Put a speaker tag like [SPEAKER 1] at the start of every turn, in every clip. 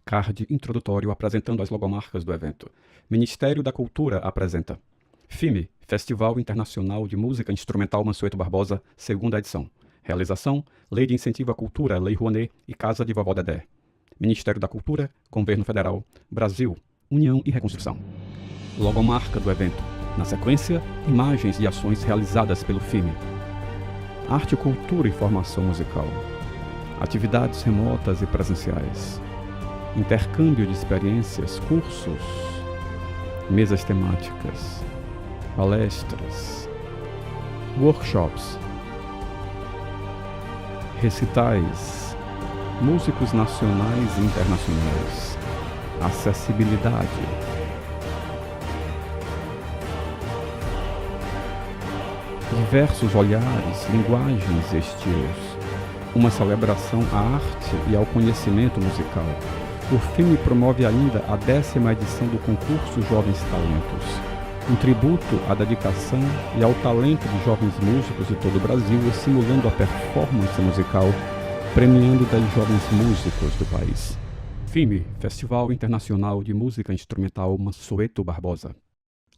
[SPEAKER 1] Card introdutório apresentando as logomarcas do evento. Ministério da Cultura apresenta FIME, Festival Internacional de Música Instrumental Mansueto Barbosa, segunda edição. Realização, Lei de Incentivo à Cultura, Lei Rouanet e Casa de Vovó Dedé. Ministério da Cultura, Governo Federal, Brasil, União e Reconstrução. Logomarca do evento. Na sequência, imagens de ações realizadas pelo FIME. Arte, cultura e formação musical. Atividades remotas e presenciais. Intercâmbio de experiências, cursos, mesas temáticas, palestras, workshops, recitais, músicos nacionais e internacionais, acessibilidade, diversos olhares, linguagens e estilos, uma celebração à arte e ao conhecimento musical. O FIME promove ainda a 10ª edição do concurso Jovens Talentos, um tributo à dedicação e ao talento de jovens músicos de todo o Brasil, estimulando a performance musical, premiando 10 jovens músicos do país. FIME, Festival Internacional de Música Instrumental Mansueto Barbosa.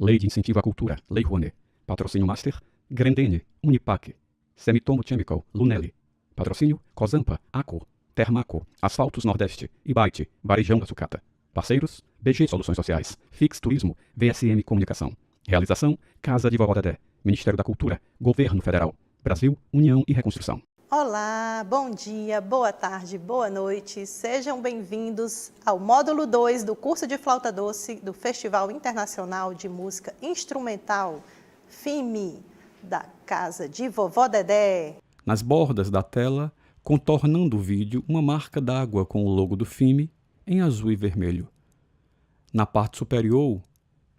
[SPEAKER 1] Lei de Incentivo à Cultura, Lei Rouanet. Patrocínio Master, Grendene, Unipac, Semitomo Chemical, Lunelli. Patrocínio, Cozampa, Aco, Termaco, Asfaltos Nordeste, Ibite, Varejão da Sucata. Parceiros, BG Soluções Sociais, Fix Turismo, VSM Comunicação. Realização, Casa de Vovó Dedé, Ministério da Cultura, Governo Federal, Brasil, União e Reconstrução.
[SPEAKER 2] Olá, bom dia, boa tarde, boa noite. Sejam bem-vindos ao módulo 2 do curso de flauta doce do Festival Internacional de Música Instrumental, FIME, da Casa de Vovó Dedé.
[SPEAKER 1] Nas bordas da tela, contornando o vídeo, uma marca d'água com o logo do FIME em azul e vermelho. Na parte superior,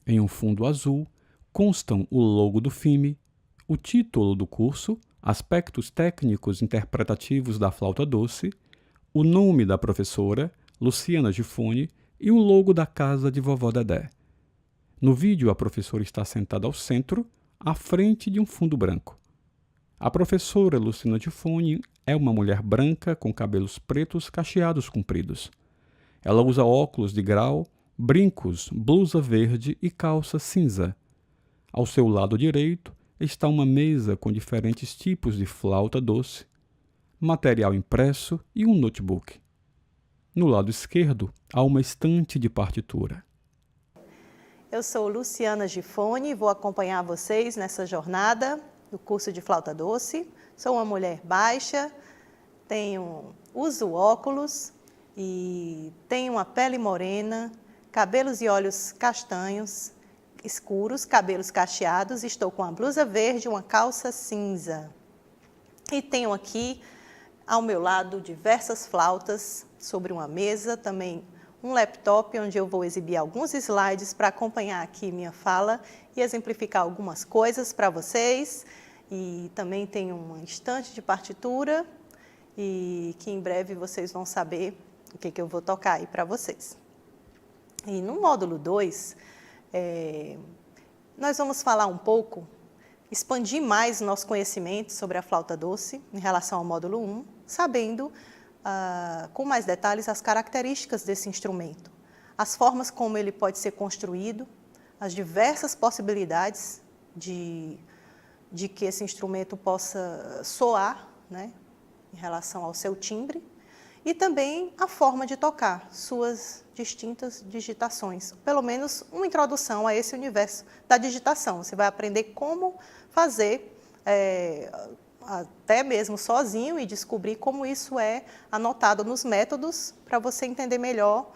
[SPEAKER 1] em um fundo azul, constam o logo do FIME, o título do curso, aspectos técnicos interpretativos da flauta doce, o nome da professora, Luciana Gifone, e o logo da Casa de Vovó Dedé. No vídeo, a professora está sentada ao centro, à frente de um fundo branco. A professora Luciana Gifone é uma mulher branca com cabelos pretos cacheados compridos. Ela usa óculos de grau, brincos, blusa verde e calça cinza. Ao seu lado direito está uma mesa com diferentes tipos de flauta doce, material impresso e um notebook. No lado esquerdo há uma estante de partitura.
[SPEAKER 2] Eu sou Luciana Gifone e vou acompanhar vocês nessa jornada do curso de flauta doce. Sou uma mulher baixa, uso óculos e tenho uma pele morena, cabelos e olhos castanhos escuros, cabelos cacheados. Estou com uma blusa verde e uma calça cinza. E tenho aqui ao meu lado diversas flautas sobre uma mesa, também um laptop onde eu vou exibir alguns slides para acompanhar aqui minha fala e exemplificar algumas coisas para vocês. E também tem uma estante de partitura e que em breve vocês vão saber o que eu vou tocar aí para vocês. E no módulo 2, nós vamos falar um pouco, expandir mais o nosso conhecimento sobre a flauta doce em relação ao módulo 1, sabendo com mais detalhes as características desse instrumento, as formas como ele pode ser construído, as diversas possibilidades de que esse instrumento possa soar, né, em relação ao seu timbre, e também a forma de tocar, suas distintas digitações. Pelo menos uma introdução a esse universo da digitação. Você vai aprender como fazer, até mesmo sozinho, e descobrir como isso é anotado nos métodos, para você entender melhor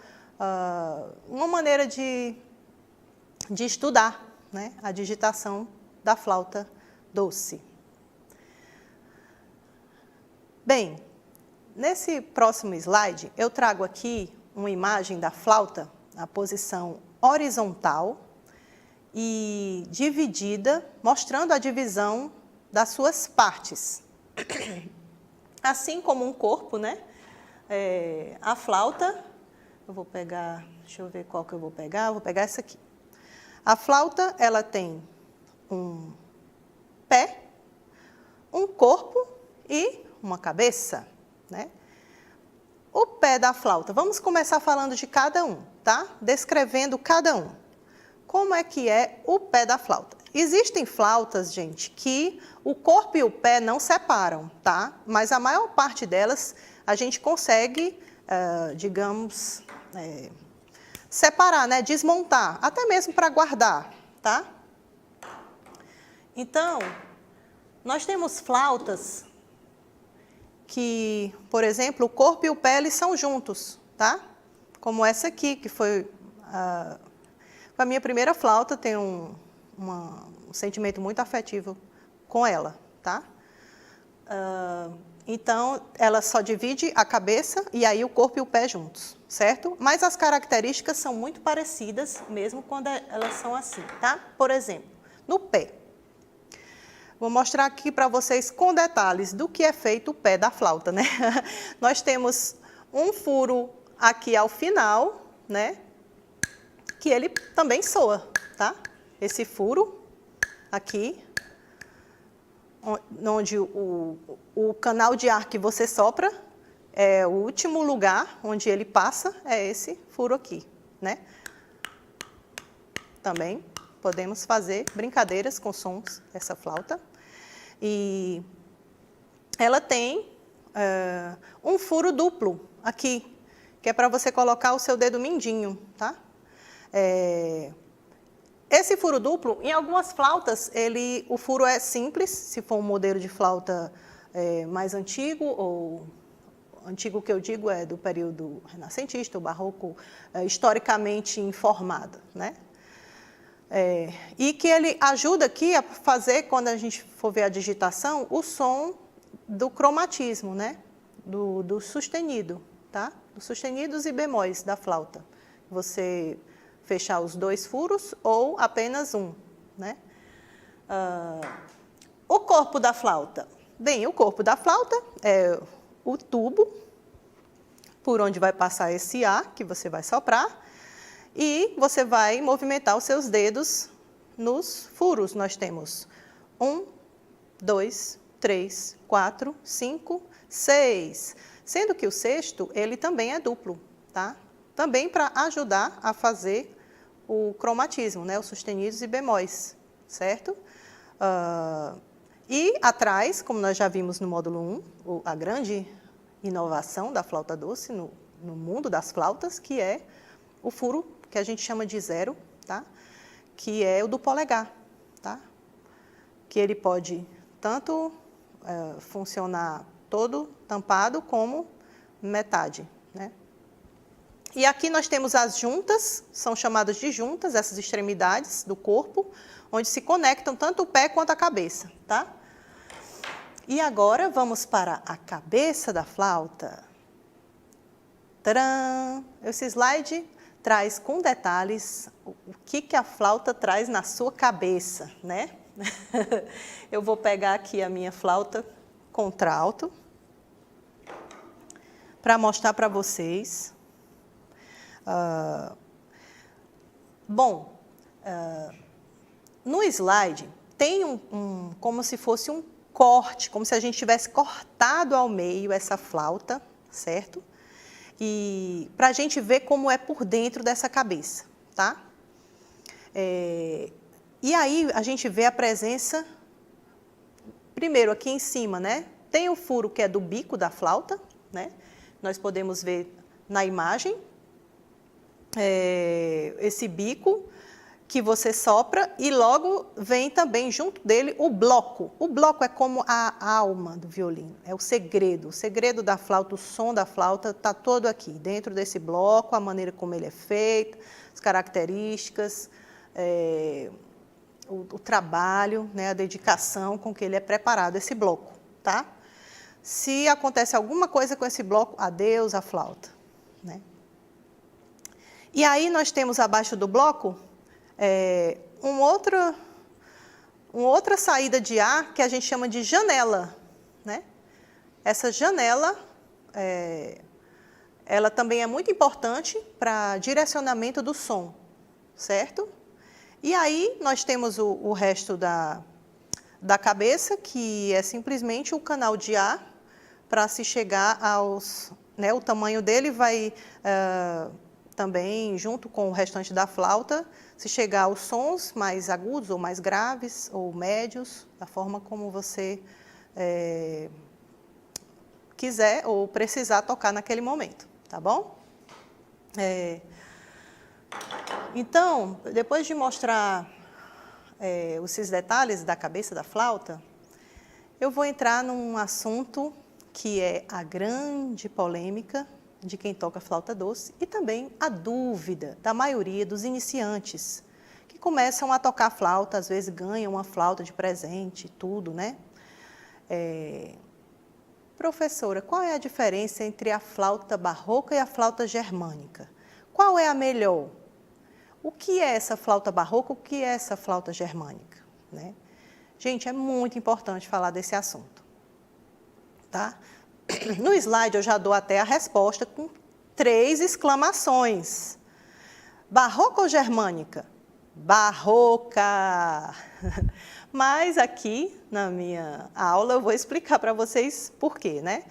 [SPEAKER 2] uma maneira de estudar, né, a digitação da flauta doce. Bem, nesse próximo slide, eu trago aqui uma imagem da flauta na posição horizontal e dividida, mostrando a divisão das suas partes. Assim como um corpo, né? A flauta, eu vou pegar, deixa eu ver qual que eu vou pegar essa aqui. A flauta, ela tem um pé, um corpo e uma cabeça, né? o pé da flauta. Vamos começar falando de cada um, tá? Descrevendo cada um. Como é que é o pé da flauta? Existem flautas, gente, que o corpo e o pé não separam, tá? Mas a maior parte delas a gente consegue, digamos, separar, né? Desmontar, até mesmo para guardar, tá? Então, nós temos flautas que, por exemplo, o corpo e o pé eles são juntos, tá? Como essa aqui, que foi a minha primeira flauta, tenho um sentimento muito afetivo com ela, tá? Então, ela só divide a cabeça e aí o corpo e o pé juntos, certo? Mas as características são muito parecidas, mesmo quando elas são assim, tá? Por exemplo, no pé. Vou mostrar aqui para vocês com detalhes do que é feito o pé da flauta, né? Nós temos um furo aqui ao final, né? Que ele também soa, tá? Esse furo aqui, onde o canal de ar que você sopra, é o último lugar onde ele passa, é esse furo aqui, né? Também podemos fazer brincadeiras com sons dessa flauta. E ela tem um furo duplo aqui, que é para você colocar o seu dedo mindinho, tá? Esse furo duplo, em algumas flautas, o furo é simples, se for um modelo de flauta mais antigo, ou antigo que eu digo é do período renascentista, o barroco, historicamente informado, né? E que ele ajuda aqui a fazer, quando a gente for ver a digitação, o som do cromatismo, né? Do sustenido, tá? Dos sustenidos e bemóis da flauta. Você fechar os dois furos ou apenas um, né? O corpo da flauta. Bem, o corpo da flauta é o tubo por onde vai passar esse ar que você vai soprar e você vai movimentar os seus dedos nos furos. Nós temos 1, 2, 3, 4, 5, 6. Sendo que o sexto, ele também é duplo, tá? Também para ajudar a fazer o cromatismo, né? Os sustenidos e bemóis, certo? E atrás, como nós já vimos no módulo 1, a grande inovação da flauta doce no mundo das flautas, que é o furo que a gente chama de zero, tá? Que é o do polegar, tá? Que ele pode tanto funcionar todo tampado como metade, né? E aqui nós temos as juntas, são chamadas de juntas, essas extremidades do corpo, onde se conectam tanto o pé quanto a cabeça, tá? E agora vamos para a cabeça da flauta. Tcharam! Esse slide traz com detalhes o que a flauta traz na sua cabeça, né? Eu vou pegar aqui a minha flauta contralto para mostrar para vocês. No slide tem como se fosse um corte, como se a gente tivesse cortado ao meio essa flauta, certo? E para a gente ver como é por dentro dessa cabeça, tá? E aí a gente vê a presença, primeiro aqui em cima, né? Tem o furo que é do bico da flauta, né? Nós podemos ver na imagem esse bico que você sopra e logo vem também junto dele o bloco. O bloco é como a alma do violino, é o segredo da flauta, o som da flauta está todo aqui, dentro desse bloco, a maneira como ele é feito, as características, o trabalho, né, a dedicação com que ele é preparado, esse bloco, tá? Se acontece alguma coisa com esse bloco, adeus a flauta, né? E aí nós temos abaixo do bloco uma outra saída de ar que a gente chama de janela, né? Essa janela, ela também é muito importante para direcionamento do som, certo? E aí nós temos o resto da cabeça, que é simplesmente o canal de ar para se chegar né, o tamanho dele vai também, junto com o restante da flauta, se chegar aos sons mais agudos ou mais graves ou médios, da forma como você quiser ou precisar tocar naquele momento, tá bom? Então, depois de mostrar esses detalhes da cabeça da flauta, eu vou entrar num assunto que é a grande polêmica de quem toca flauta doce e também a dúvida da maioria dos iniciantes que começam a tocar flauta, às vezes ganham uma flauta de presente, tudo, né? Professora, qual é a diferença entre a flauta barroca e a flauta germânica? Qual é a melhor? O que é essa flauta barroca, o que é essa flauta germânica, né? Gente, é muito importante falar desse assunto, tá? No slide eu já dou até a resposta com 3 exclamações. Barroca ou germânica? Barroca! Mas aqui, na minha aula, eu vou explicar para vocês por quê, né?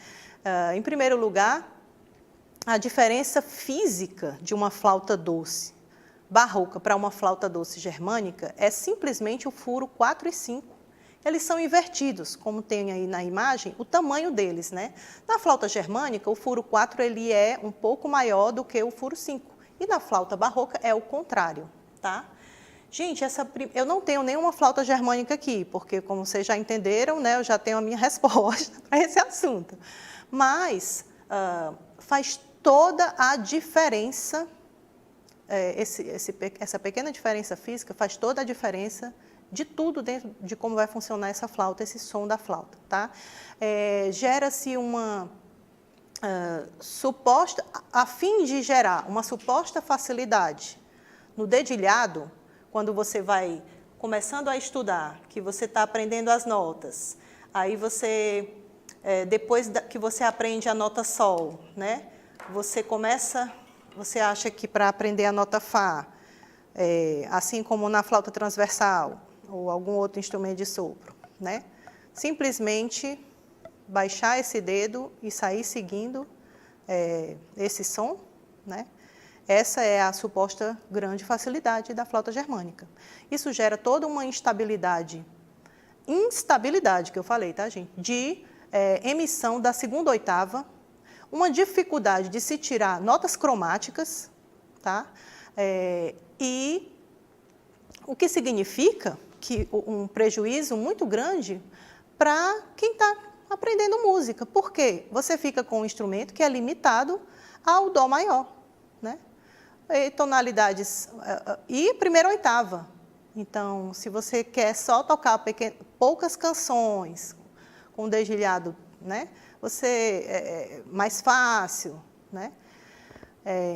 [SPEAKER 2] Em primeiro lugar, a diferença física de uma flauta doce barroca para uma flauta doce germânica é simplesmente o furo 4 e 5. Eles são invertidos, como tem aí na imagem, o tamanho deles, né? Na flauta germânica, o furo 4 ele é um pouco maior do que o furo 5. E na flauta barroca é o contrário, tá? Gente, eu não tenho nenhuma flauta germânica aqui, porque, como vocês já entenderam, né, eu já tenho a minha resposta para esse assunto. Mas faz toda a diferença, essa pequena diferença física faz toda a diferença de tudo dentro de como vai funcionar essa flauta, esse som da flauta, tá? Gera-se uma suposta, a fim de gerar uma suposta facilidade no dedilhado, quando você vai começando a estudar, que você está aprendendo as notas, aí você, depois que você aprende a nota sol, né? Você acha que para aprender a nota Fá, assim como na flauta transversal, ou algum outro instrumento de sopro, né? Simplesmente baixar esse dedo e sair seguindo esse som, né? Essa é a suposta grande facilidade da flauta germânica. Isso gera toda uma instabilidade que eu falei, tá, gente? De emissão da segunda oitava, uma dificuldade de se tirar notas cromáticas, tá? E o que significa que um prejuízo muito grande para quem está aprendendo música. Por quê? Você fica com um instrumento que é limitado ao dó maior, né? E tonalidades e primeira oitava. Então, se você quer só tocar poucas canções com dedilhado, né? É mais fácil, né?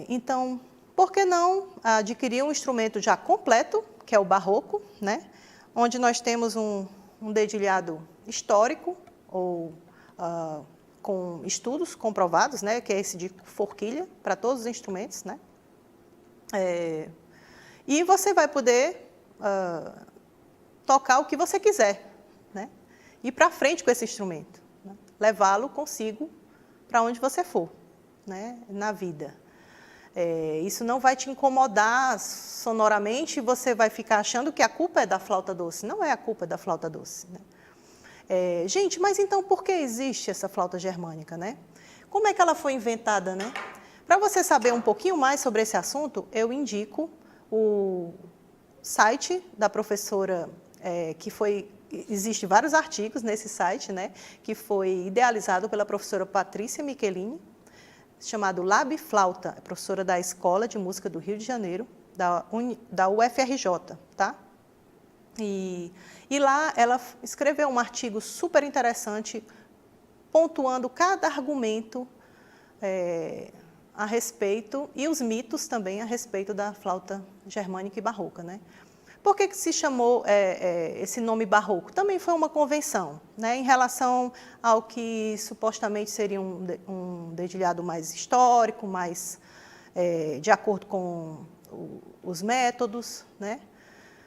[SPEAKER 2] Então, por que não adquirir um instrumento já completo, que é o barroco, né? Onde nós temos um dedilhado histórico, ou com estudos comprovados, né? Que é esse de forquilha, para todos os instrumentos, né? E você vai poder tocar o que você quiser, né? Ir para frente com esse instrumento, né? Levá-lo consigo para onde você for, né? Na vida. Isso não vai te incomodar sonoramente e você vai ficar achando que a culpa é da flauta doce. Não é a culpa da flauta doce, né? Gente, mas então por que existe essa flauta germânica, né? Como é que ela foi inventada, né? Para você saber um pouquinho mais sobre esse assunto, eu indico o site da professora, existe vários artigos nesse site, né? Que foi idealizado pela professora Patrícia Michelini, chamado Lab Flauta, professora da Escola de Música do Rio de Janeiro, da UFRJ, tá? E lá ela escreveu um artigo super interessante, pontuando cada argumento a respeito, e os mitos também a respeito da flauta germânica e barroca, né? Por que se chamou esse nome barroco? Também foi uma convenção, né, em relação ao que supostamente seria um dedilhado mais histórico, mais de acordo com os métodos, né?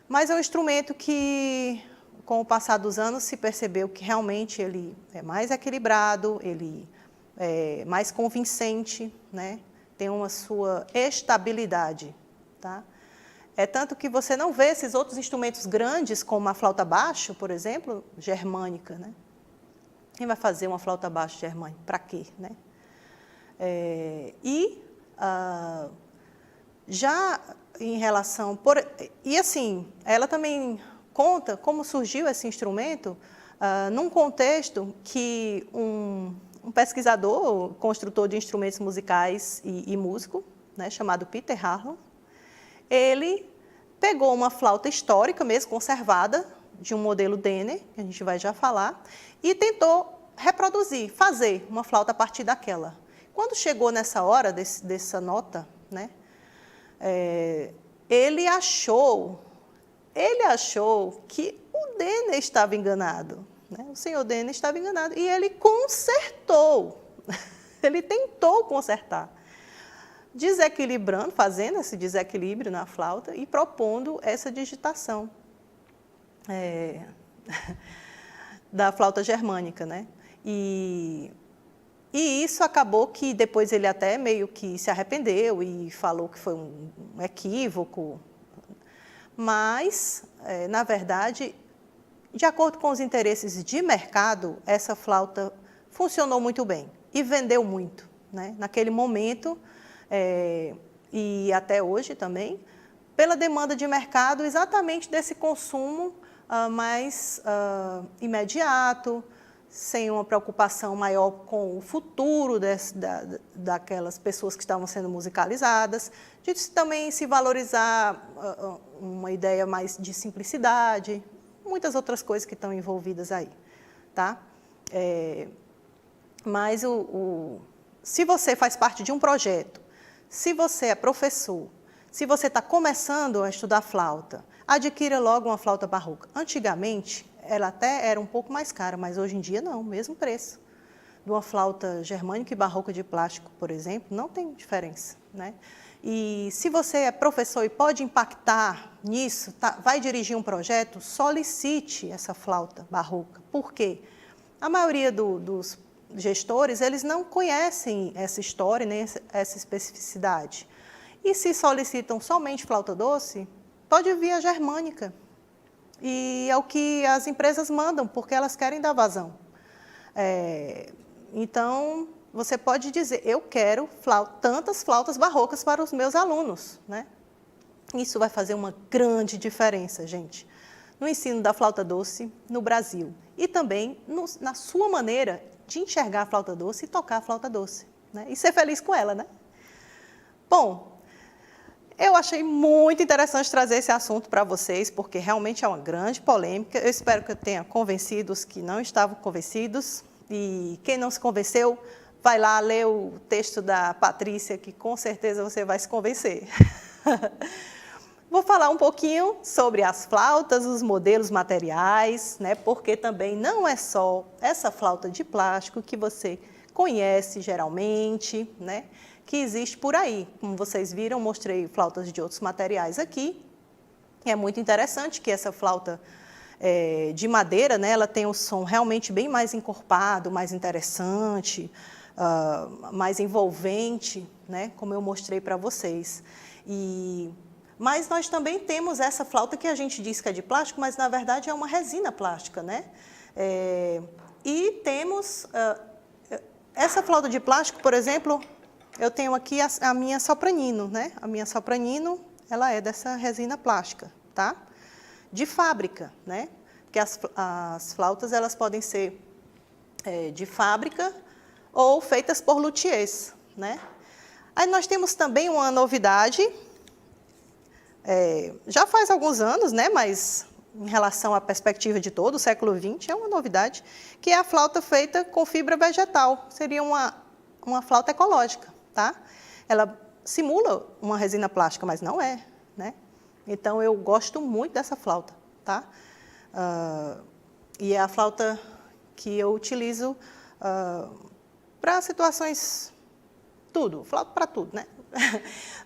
[SPEAKER 2] Mas é um instrumento que, com o passar dos anos, se percebeu que realmente ele é mais equilibrado, ele mais convincente, né? Tem uma sua estabilidade, tá? É tanto que você não vê esses outros instrumentos grandes, como a flauta baixo, por exemplo, germânica, né? Quem vai fazer uma flauta baixo germânica? Para quê, né? Já em relação... E assim, ela também conta como surgiu esse instrumento num contexto que um pesquisador, construtor de instrumentos musicais e músico, né, chamado Peter Harlan, ele pegou uma flauta histórica mesmo, conservada, de um modelo Denner, que a gente vai já falar, e tentou reproduzir, fazer uma flauta a partir daquela. Quando chegou nessa hora, dessa nota, né, ele achou que o Denner estava enganado, né? O senhor Denner estava enganado, e ele consertou, ele tentou consertar, desequilibrando, fazendo esse desequilíbrio na flauta e propondo essa digitação da flauta germânica, né? E isso acabou que depois ele até meio que se arrependeu e falou que foi um equívoco, mas, na verdade, de acordo com os interesses de mercado, essa flauta funcionou muito bem e vendeu muito, né? Naquele momento, e até hoje também, pela demanda de mercado exatamente desse consumo mais imediato, sem uma preocupação maior com o futuro daquelas pessoas que estavam sendo musicalizadas, de também se valorizar uma ideia mais de simplicidade, muitas outras coisas que estão envolvidas aí, tá? Mas se você faz parte de um projeto, se você é professor, se você está começando a estudar flauta, adquira logo uma flauta barroca. Antigamente, ela até era um pouco mais cara, mas hoje em dia não, mesmo preço. De uma flauta germânica e barroca de plástico, por exemplo, não tem diferença, né? E se você é professor e pode impactar nisso, vai dirigir um projeto, solicite essa flauta barroca. Por quê? A maioria dos gestores, eles não conhecem essa história, nem essa especificidade. E se solicitam somente flauta doce, pode vir a germânica. E é o que as empresas mandam, porque elas querem dar vazão. Então, você pode dizer, eu quero tantas flautas barrocas para os meus alunos, né? Isso vai fazer uma grande diferença, gente, no ensino da flauta doce no Brasil. E também na sua maneira de enxergar a flauta doce e tocar a flauta doce, né? E ser feliz com ela, né? Bom, eu achei muito interessante trazer esse assunto para vocês, porque realmente é uma grande polêmica. Eu espero que eu tenha convencido os que não estavam convencidos. E quem não se convenceu, vai lá ler o texto da Patrícia, que com certeza você vai se convencer. Vou falar um pouquinho sobre as flautas, os modelos materiais, né? Porque também não é só essa flauta de plástico que você conhece geralmente, né? Que existe por aí. Como vocês viram, mostrei flautas de outros materiais aqui. E é muito interessante que essa flauta de madeira, né, ela tem um som realmente bem mais encorpado, mais interessante, mais envolvente, né, como eu mostrei para vocês. Mas nós também temos essa flauta que a gente diz que é de plástico, mas na verdade é uma resina plástica, né? E temos essa flauta de plástico, por exemplo, eu tenho aqui a minha sopranino, né? A minha sopranino, ela é dessa resina plástica, tá? De fábrica, né? Porque as flautas, elas podem ser de fábrica ou feitas por luthiers, né? Aí nós temos também uma novidade, já faz alguns anos, né? Mas em relação à perspectiva de todo o século XX, é uma novidade, que é a flauta feita com fibra vegetal. Seria uma flauta ecológica, tá? Ela simula uma resina plástica, mas não é, né? Então, eu gosto muito dessa flauta, tá? E é a flauta que eu utilizo para situações, tudo, flauta para tudo, né?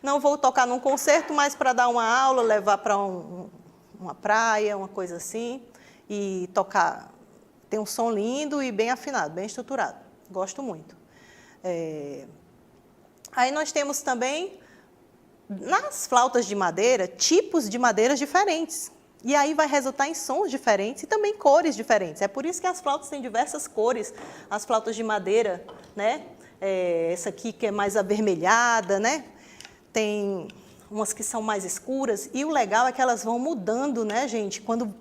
[SPEAKER 2] Não vou tocar num concerto, mas para dar uma aula, levar para uma praia, uma coisa assim, e tocar. Tem um som lindo e bem afinado, bem estruturado. Gosto muito. Aí nós temos também, nas flautas de madeira, tipos de madeiras diferentes. E aí vai resultar em sons diferentes e também cores diferentes. É por isso que as flautas têm diversas cores. As flautas de madeira, né? Essa aqui que é mais avermelhada, né? Tem umas que são mais escuras. E o legal é que elas vão mudando, né, gente? Quando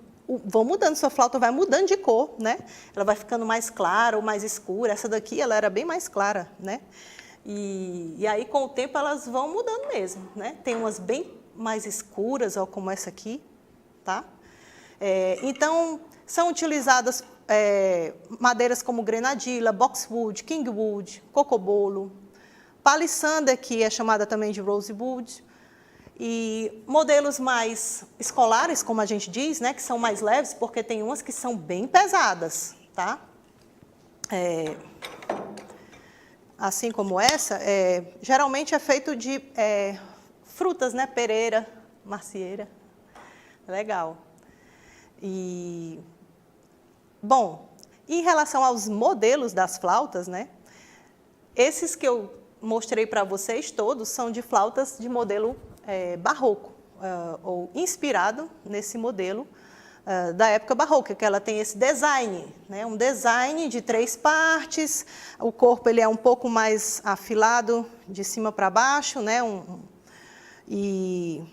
[SPEAKER 2] vão mudando, sua flauta vai mudando de cor, né? Ela vai ficando mais clara ou mais escura. Essa daqui, ela era bem mais clara, né? E aí, com o tempo, elas vão mudando mesmo, né? Tem umas bem mais escuras, ó, como essa aqui, tá? Então, são utilizadas madeiras como grenadila, boxwood, kingwood, cocobolo, palissander, que é chamada também de rosewood, e modelos mais escolares, como a gente diz, né, que são mais leves, porque tem umas que são bem pesadas, tá? Assim como essa, geralmente é feito de frutas, né, pereira, macieira. Legal. E, bom, em relação aos modelos das flautas, né, esses que eu mostrei para vocês todos são de flautas de modelo barroco, ou inspirado nesse modelo da época barroca, que ela tem esse design, né, um design de 3 partes, o corpo ele é um pouco mais afilado de cima para baixo, né, e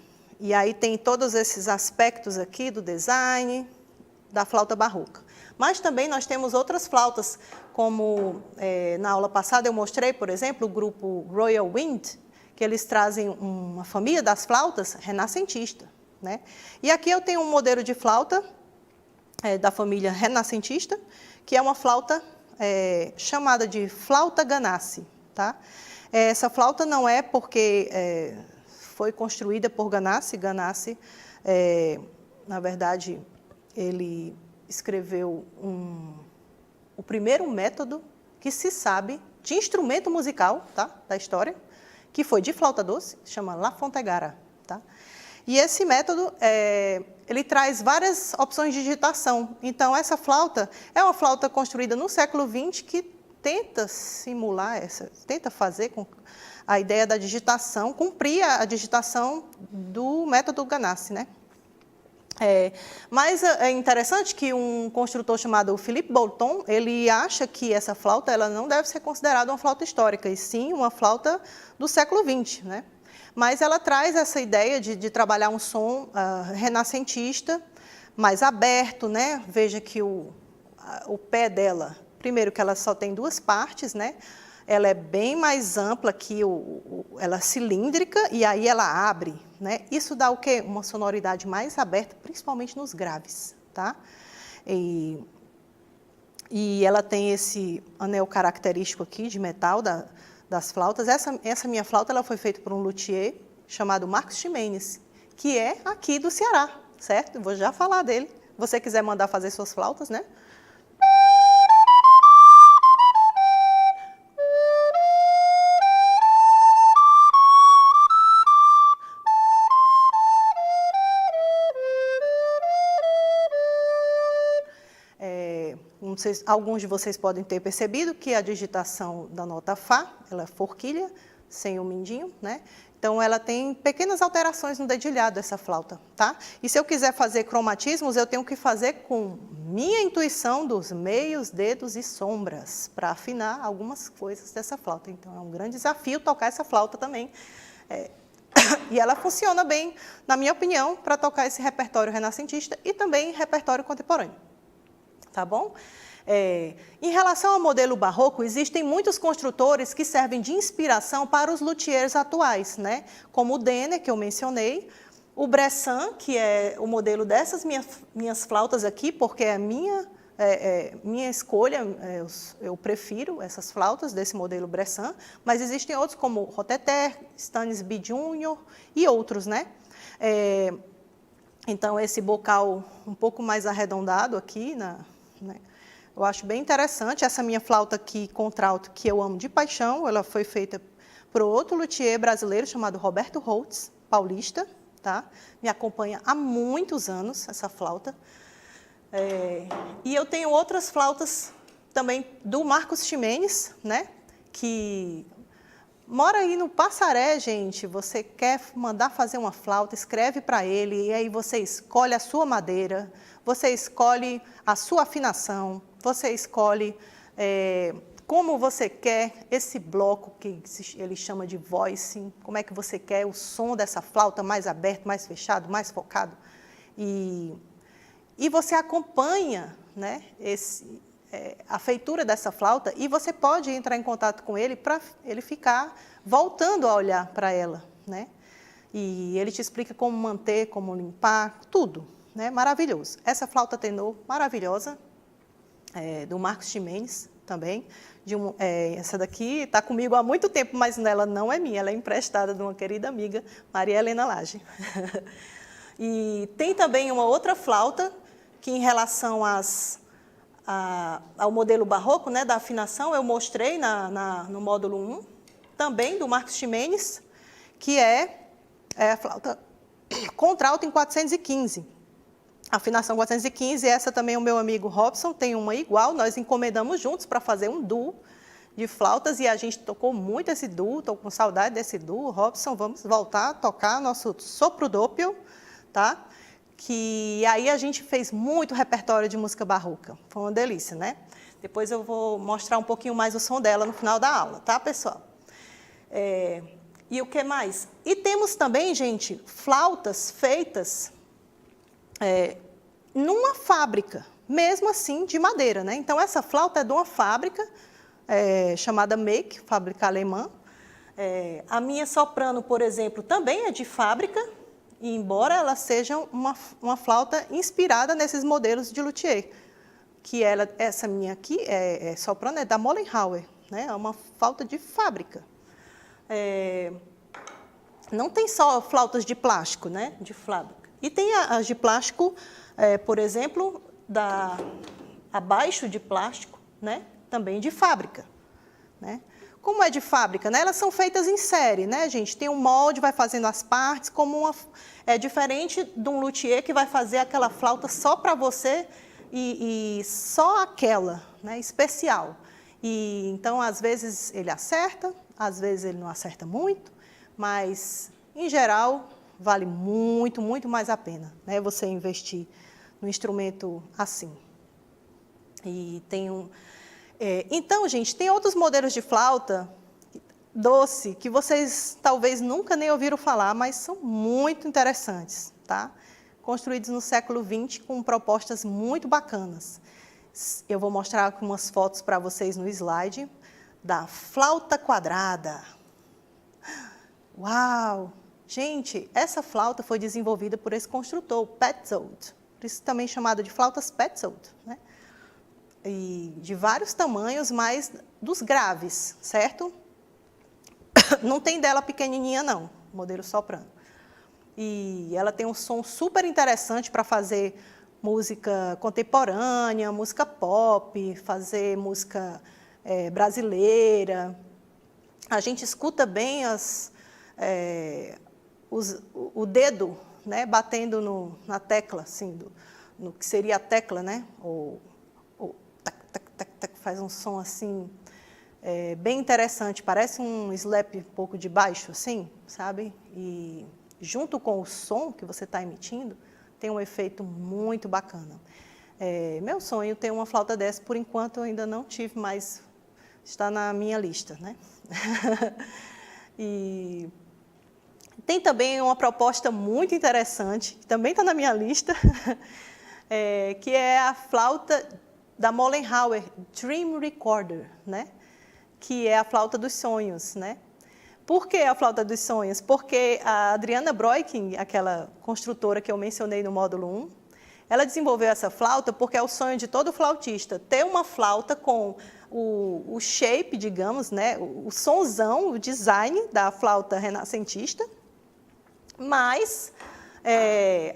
[SPEAKER 2] aí tem todos esses aspectos aqui do design da flauta barroca. Mas também nós temos outras flautas, como na aula passada eu mostrei, por exemplo, o grupo Royal Wind, que eles trazem uma família das flautas renascentista, né? E aqui eu tenho um modelo de flauta da família renascentista, que é uma flauta chamada de flauta Ganassi, tá? Essa flauta não é porque foi construída por Ganassi. Ganassi, na verdade, ele escreveu o primeiro método que se sabe de instrumento musical, tá, da história, que foi de flauta doce, chama La Fontegara, tá? E esse método, ele traz várias opções de digitação. Então, essa flauta é uma flauta construída no século XX que tenta simular tenta fazer com a ideia da digitação, cumprir a digitação do método Ganassi, né? Mas é interessante que um construtor chamado Philippe Bolton, ele acha que essa flauta ela não deve ser considerada uma flauta histórica, e sim uma flauta do século XX, né? Mas ela traz essa ideia de trabalhar um som renascentista, mais aberto, né? Veja que o pé dela, primeiro que ela só tem 2 partes, né? Ela é bem mais ampla que ela é cilíndrica e aí ela abre, né? Isso dá o quê? Uma sonoridade mais aberta, principalmente nos graves, tá? E ela tem esse anel característico aqui de metal das flautas. Essa minha flauta ela foi feita por um luthier chamado Marcos Ximenes, que é aqui do Ceará, certo? Vou já falar dele. Se você quiser mandar fazer suas flautas, né? Não sei, alguns de vocês podem ter percebido que a digitação da nota Fá, ela é forquilha, sem o mindinho, né? Então, ela tem pequenas alterações no dedilhado dessa flauta, tá? E se eu quiser fazer cromatismos, eu tenho que fazer com minha intuição dos meios, dedos e sombras, para afinar algumas coisas dessa flauta. Então, é um grande desafio tocar essa flauta também. E ela funciona bem, na minha opinião, para tocar esse repertório renascentista e também repertório contemporâneo. Tá bom? Em relação ao modelo barroco, existem muitos construtores que servem de inspiração para os luthiers atuais, né? Como o Denner, que eu mencionei, o Bressan, que é o modelo dessas minhas flautas aqui, porque é minha escolha, eu prefiro essas flautas desse modelo Bressan, mas existem outros como Roteter, Stanisby Jr. e outros, né? Então, esse bocal um pouco mais arredondado aqui, né? Eu acho bem interessante. Essa minha flauta aqui, contralto, que eu amo de paixão, ela foi feita por outro luthier brasileiro chamado Roberto Holtz, paulista, tá? Me acompanha há muitos anos, essa flauta. E eu tenho outras flautas também do Marcos Ximenes, né? que mora aí no Passaré, gente, você quer mandar fazer uma flauta, escreve para ele, e aí você escolhe a sua madeira, você escolhe a sua afinação, você escolhe como você quer esse bloco, que ele chama de voicing, como é que você quer o som dessa flauta mais aberto, mais fechado, mais focado. E você acompanha, né, a feitura dessa flauta, e você pode entrar em contato com ele para ele ficar voltando a olhar para ela, né? E ele te explica como manter, como limpar, tudo, né? Maravilhoso. Essa flauta tenor maravilhosa, do Marcos Ximenes também. Essa daqui está comigo há muito tempo, mas ela não é minha, ela é emprestada de uma querida amiga, Maria Helena Lage. E tem também uma outra flauta, que em relação ao modelo barroco, né, da afinação, eu mostrei no módulo 1, também do Marcos Ximenes, que é a flauta contralto em 415. Afinação 415, essa também o meu amigo Robson tem uma igual, nós encomendamos juntos para fazer um duo de flautas e a gente tocou muito esse duo, estou com saudade desse duo. Robson, vamos voltar a tocar nosso sopro doppio, tá? Que aí a gente fez muito repertório de música barroca, foi uma delícia, né? Depois eu vou mostrar um pouquinho mais o som dela no final da aula, tá, pessoal? E o que mais? E temos também, gente, flautas feitas numa fábrica, mesmo assim de madeira, né? Então, essa flauta é de uma fábrica chamada Make, fábrica alemã. A minha soprano, por exemplo, também é de fábrica, e embora ela seja uma flauta inspirada nesses modelos de luthier, que essa minha aqui, soprano, é da Mollenhauer, né? É uma flauta de fábrica. Não tem só flautas de plástico, né? De fábrica. E tem as de plástico, por exemplo, abaixo de plástico, né? Também de fábrica, né? Como é de fábrica, né? Elas são feitas em série, né, gente? Tem um molde, vai fazendo as partes, é diferente de um luthier que vai fazer aquela flauta só para você e só aquela, né, especial. E então, às vezes, ele acerta, às vezes ele não acerta muito, mas, em geral, vale muito, muito mais a pena, né, você investir num instrumento assim. E tem então, gente, tem outros modelos de flauta doce que vocês talvez nunca nem ouviram falar, mas são muito interessantes, tá? Construídos no século XX com propostas muito bacanas. Eu vou mostrar algumas fotos para vocês no slide da flauta quadrada. Uau! Gente, essa flauta foi desenvolvida por esse construtor, Petzold, por isso também chamada de flautas Petzold, né? E de vários tamanhos, mas dos graves, certo? Não tem dela pequenininha, não, modelo soprano. E ela tem um som super interessante para fazer música contemporânea, música pop, fazer música brasileira. A gente escuta bem o dedo, né, batendo na tecla, assim, no que seria a tecla, né? Faz um som assim, bem interessante, parece um slap um pouco de baixo, assim, sabe? E junto com o som que você está emitindo, tem um efeito muito bacana. Meu sonho é ter uma flauta dessa, por enquanto eu ainda não tive, mas está na minha lista, né? E tem também uma proposta muito interessante, que também está na minha lista, que é a flauta da Mollenhauer Dream Recorder, né? Que é a flauta dos sonhos, né? Por que a flauta dos sonhos? Porque a Adriana Broiking, aquela construtora que eu mencionei no módulo 1, ela desenvolveu essa flauta porque é o sonho de todo flautista, ter uma flauta com o shape, digamos, né? O sonzão, o design da flauta renascentista, mas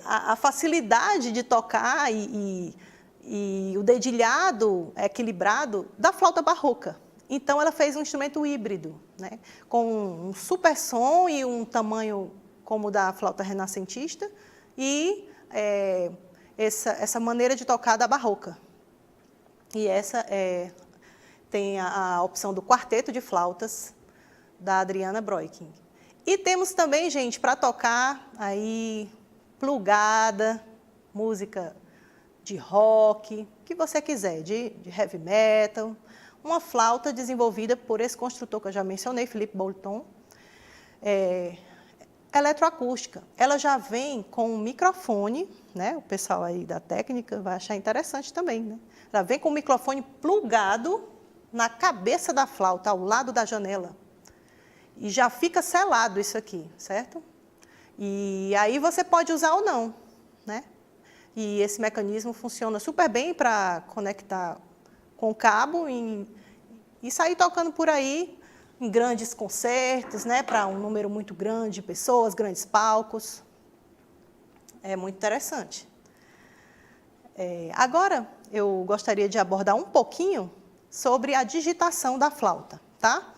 [SPEAKER 2] a facilidade de tocar e o dedilhado equilibrado da flauta barroca. Então, ela fez um instrumento híbrido, né, com um super som e um tamanho como o da flauta renascentista e essa maneira de tocar da barroca. E essa tem a opção do quarteto de flautas, da Adriana Broiking. E temos também, gente, para tocar aí, plugada, música de rock, o que você quiser, de heavy metal, uma flauta desenvolvida por esse construtor que eu já mencionei, Philippe Bolton, eletroacústica. Ela já vem com um microfone, né? O pessoal aí da técnica vai achar interessante também, né? Ela vem com o microfone plugado na cabeça da flauta, ao lado da janela. E já fica selado isso aqui, certo? E aí você pode usar ou não, né? E esse mecanismo funciona super bem para conectar com o cabo e sair tocando por aí em grandes concertos, né? Para um número muito grande de pessoas, grandes palcos. É muito interessante. Agora, eu gostaria de abordar um pouquinho sobre a digitação da flauta, tá?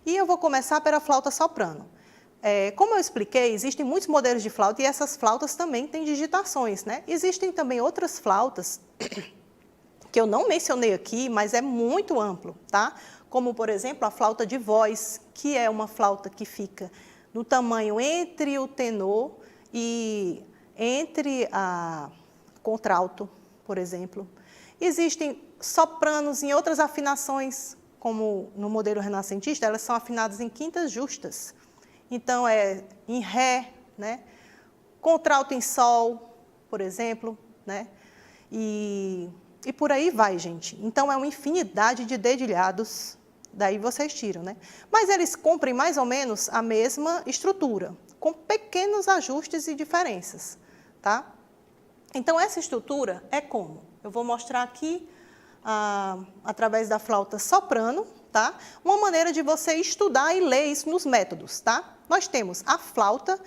[SPEAKER 2] E eu vou começar pela flauta soprano. Como eu expliquei, existem muitos modelos de flauta e essas flautas também têm digitações, né? Existem também outras flautas que eu não mencionei aqui, mas é muito amplo, tá? Como, por exemplo, a flauta de voz, que é uma flauta que fica no tamanho entre o tenor e entre a contralto, por exemplo. Existem sopranos em outras afinações, como no modelo renascentista, elas são afinadas em quintas justas. Então, em ré, né? Contralto em sol, por exemplo, né? E por aí vai, gente. Então, é uma infinidade de dedilhados, daí vocês tiram, né? Mas eles cumprem mais ou menos a mesma estrutura, com pequenos ajustes e diferenças, tá? Então, essa estrutura é como? Eu vou mostrar aqui, através da flauta soprano, tá? Uma maneira de você estudar e ler isso nos métodos, tá? Nós temos a flauta,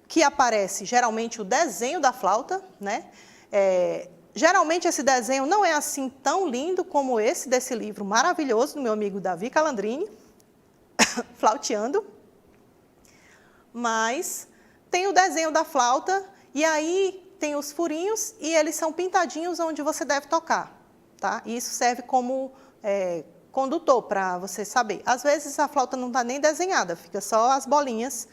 [SPEAKER 2] que aparece geralmente o desenho da flauta, né? Geralmente esse desenho não é assim tão lindo como esse desse livro maravilhoso do meu amigo Davi Calandrini, Flauteando, mas tem o desenho da flauta e aí tem os furinhos e eles são pintadinhos onde você deve tocar, tá? E isso serve como condutor para você saber. Às vezes a flauta não está nem desenhada, fica só as bolinhas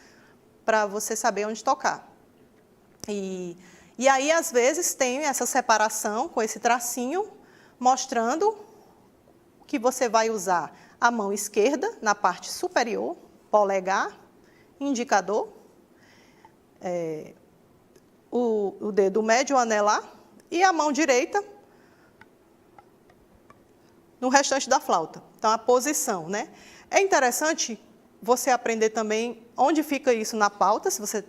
[SPEAKER 2] para você saber onde tocar. E aí, às vezes, tem essa separação com esse tracinho, mostrando que você vai usar a mão esquerda na parte superior, polegar, indicador, o dedo médio anelar e a mão direita no restante da flauta. Então, a posição, né? É interessante você aprender também onde fica isso na pauta, se você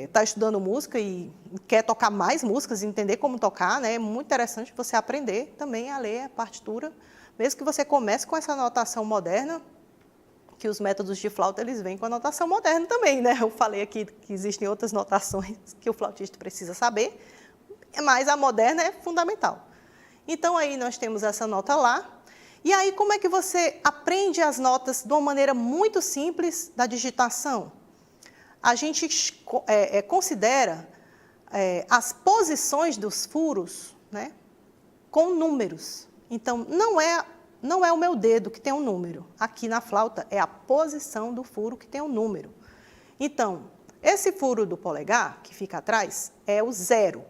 [SPEAKER 2] está estudando música e quer tocar mais músicas, entender como tocar, né? É muito interessante você aprender também a ler a partitura, mesmo que você comece com essa notação moderna, que os métodos de flauta eles vêm com a notação moderna também, né? Eu falei aqui que existem outras notações que o flautista precisa saber, mas a moderna é fundamental. Então, aí nós temos essa nota lá. E aí, como é que você aprende as notas de uma maneira muito simples da digitação? A gente considera as posições dos furos, né, com números. Então, não é o meu dedo que tem um número. Aqui na flauta é a posição do furo que tem um número. Então, esse furo do polegar, que fica atrás, é o 0.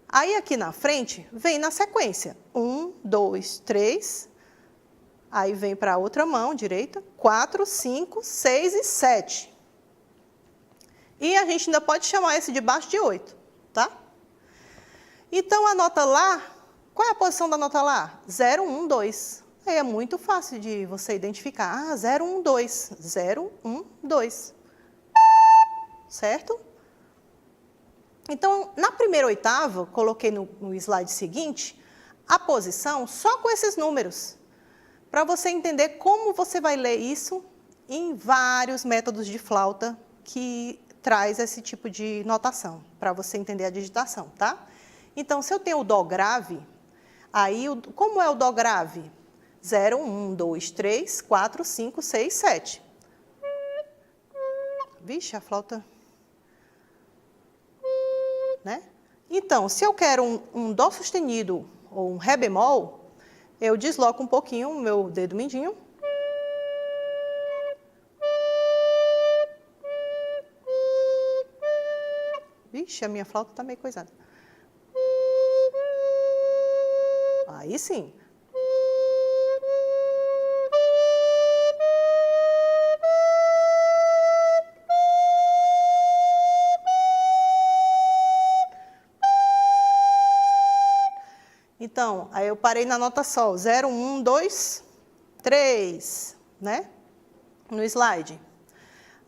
[SPEAKER 2] Aí, aqui na frente, vem na sequência. 1, 2, 3. Aí, vem para a outra mão direita. 4, 5, 6 e 7. E a gente ainda pode chamar esse de baixo de 8, tá? Então, a nota Lá, qual é a posição da nota Lá? 0, 1, 2. Aí é muito fácil de você identificar. 0, 1, 2. 0, 1, 2. Certo? Então, na primeira oitava, coloquei no slide seguinte, a posição só com esses números, para você entender como você vai ler isso em vários métodos de flauta que traz esse tipo de notação, para você entender a digitação, tá? Então, se eu tenho o Dó grave, aí, como é o Dó grave? 0, 1, 2, 3, 4, 5, 6, 7. Vixe, a flauta... né? Então, se eu quero um Dó sustenido ou um Ré bemol, eu desloco um pouquinho o meu dedo mindinho. Vixe, a minha flauta está meio coisada. Aí sim. Então, aí eu parei na nota Sol, 0, 1, 2, 3, né? No slide.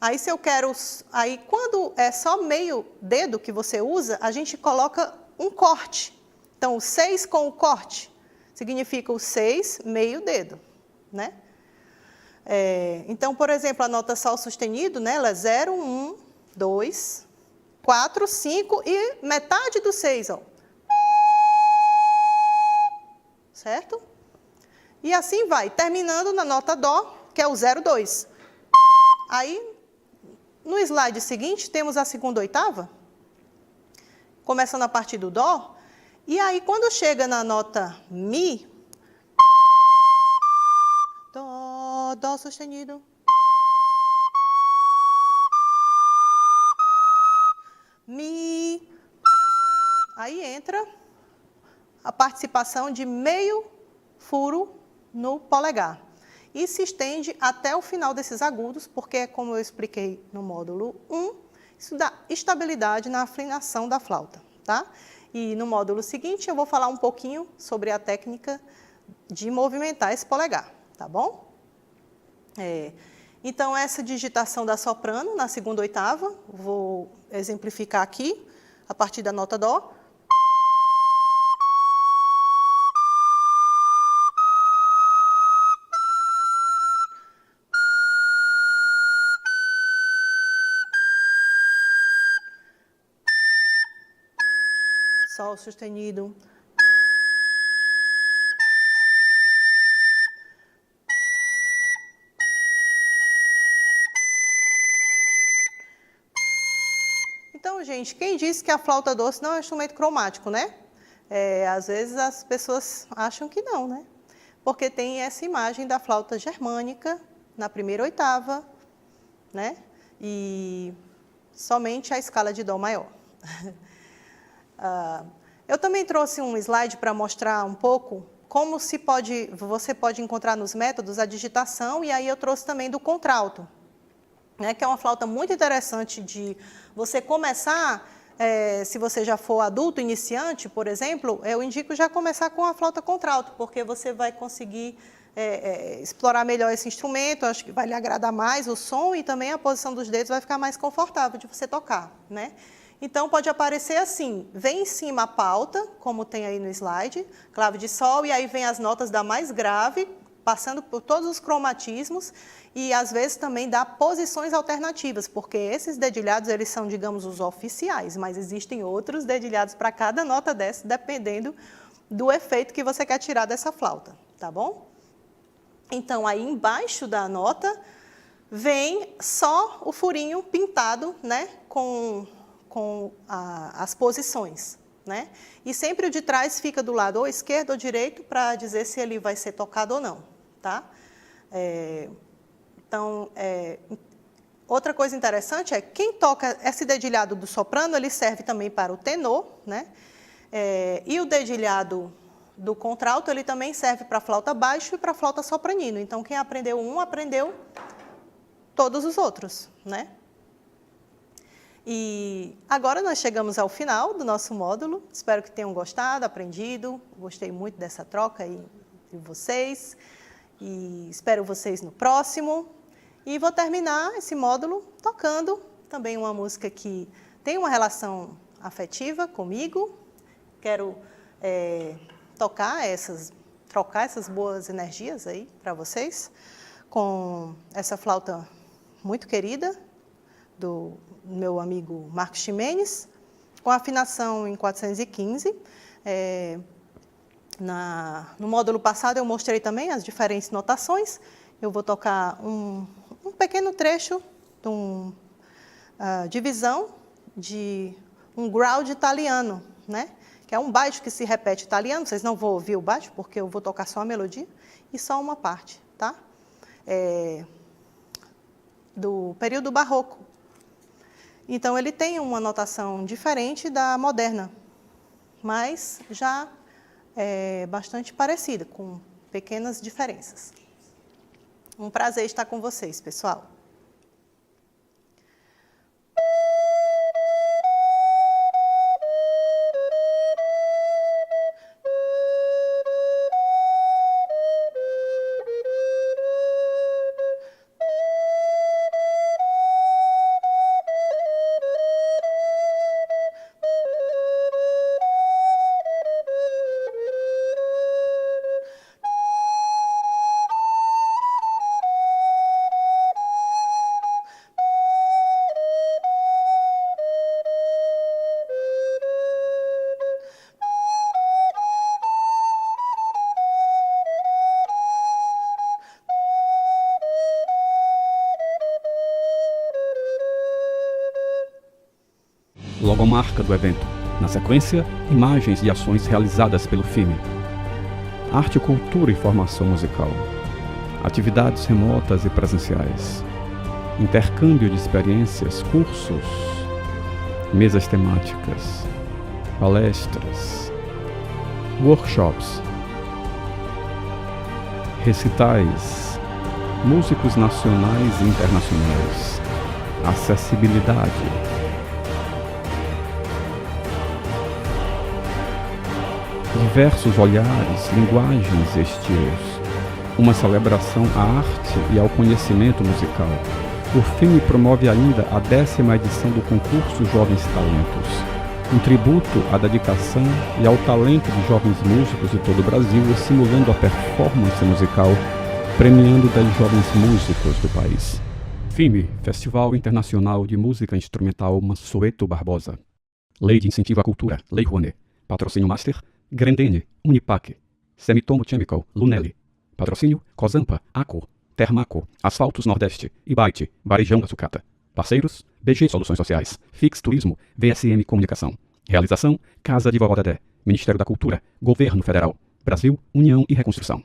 [SPEAKER 2] Aí se eu quero, aí quando é só meio dedo que você usa, a gente coloca um corte. Então, o 6 com o corte significa o 6 meio dedo, né? Então, por exemplo, a nota Sol sustenido, né? Ela é 0, 1, 2, 4, 5 e metade do 6, ó. Certo? E assim vai, terminando na nota Dó, que é o 0, 2. Aí, no slide seguinte, temos a segunda oitava, começando a partir do Dó, e aí quando chega na nota Mi, Dó, Dó sustenido, Mi, aí entra a participação de meio furo no polegar. E se estende até o final desses agudos, porque, como eu expliquei no módulo 1, isso dá estabilidade na afinação da flauta, tá? E no módulo seguinte eu vou falar um pouquinho sobre a técnica de movimentar esse polegar, tá bom? Então, essa digitação da soprano na segunda oitava, vou exemplificar aqui, a partir da nota Dó. Sol sustenido. Então, gente, quem disse que a flauta doce não é um instrumento cromático, né? Às vezes as pessoas acham que não, né? Porque tem essa imagem da flauta germânica na primeira oitava, né? E somente a escala de Dó maior. Eu também trouxe um slide para mostrar um pouco como você pode encontrar nos métodos a digitação, e aí eu trouxe também do contralto, né, que é uma flauta muito interessante de você começar, se você já for adulto, iniciante, por exemplo, eu indico já começar com a flauta contralto, porque você vai conseguir explorar melhor esse instrumento, acho que vai lhe agradar mais o som e também a posição dos dedos vai ficar mais confortável de você tocar, né? Então, pode aparecer assim, vem em cima a pauta, como tem aí no slide, clave de Sol, e aí vem as notas da mais grave, passando por todos os cromatismos, e às vezes também dá posições alternativas, porque esses dedilhados, eles são, digamos, os oficiais, mas existem outros dedilhados para cada nota dessa, dependendo do efeito que você quer tirar dessa flauta, tá bom? Então, aí embaixo da nota, vem só o furinho pintado, né, com as posições, né? E sempre o de trás fica do lado ou esquerdo ou direito para dizer se ele vai ser tocado ou não, tá? Então, outra coisa interessante é quem toca esse dedilhado do soprano, ele serve também para o tenor, né? E o dedilhado do contralto, ele também serve para flauta baixo e para flauta sopranino. Então, quem aprendeu um, aprendeu todos os outros, né? E agora nós chegamos ao final do nosso módulo. Espero que tenham gostado, aprendido. Gostei muito dessa troca aí de vocês. E espero vocês no próximo. E vou terminar esse módulo tocando também uma música que tem uma relação afetiva comigo. Quero trocar essas boas energias aí para vocês com essa flauta muito querida do meu amigo Marcos Ximenes, com afinação em 415. No módulo passado eu mostrei também as diferentes notações. Eu vou tocar um pequeno trecho de uma divisão de um ground italiano, né? que é um baixo que se repete italiano. Vocês não vão ouvir o baixo, porque eu vou tocar só a melodia, e só uma parte, tá? Do período barroco. Então, ele tem uma notação diferente da moderna, mas já é bastante parecida, com pequenas diferenças. Um prazer estar com vocês, pessoal.
[SPEAKER 1] Logomarca do evento. Na sequência, imagens e ações realizadas pelo filme. Arte, cultura e formação musical. Atividades remotas e presenciais. Intercâmbio de experiências, cursos. Mesas temáticas. Palestras. Workshops. Recitais. Músicos nacionais e internacionais. Acessibilidade. Diversos olhares, linguagens e estilos. Uma celebração à arte e ao conhecimento musical. O filme promove ainda a 10ª edição do concurso Jovens Talentos. Um tributo à dedicação e ao talento de jovens músicos de todo o Brasil, estimulando a performance musical, premiando 10 jovens músicos do país. FIME, Festival Internacional de Música Instrumental Mansueto Barbosa. Lei de Incentivo à Cultura, Lei Rouanet. Patrocínio Master, Grendene, Unipac, Semitomo Chemical, Lunelli. Patrocínio, Cosampa, Aco, Termaco, Asfaltos Nordeste, Ibite, Varejão da Sucata. Parceiros, BG Soluções Sociais, Fix Turismo, VSM Comunicação. Realização, Casa de Vovó Dedé, Ministério da Cultura, Governo Federal, Brasil, União e Reconstrução.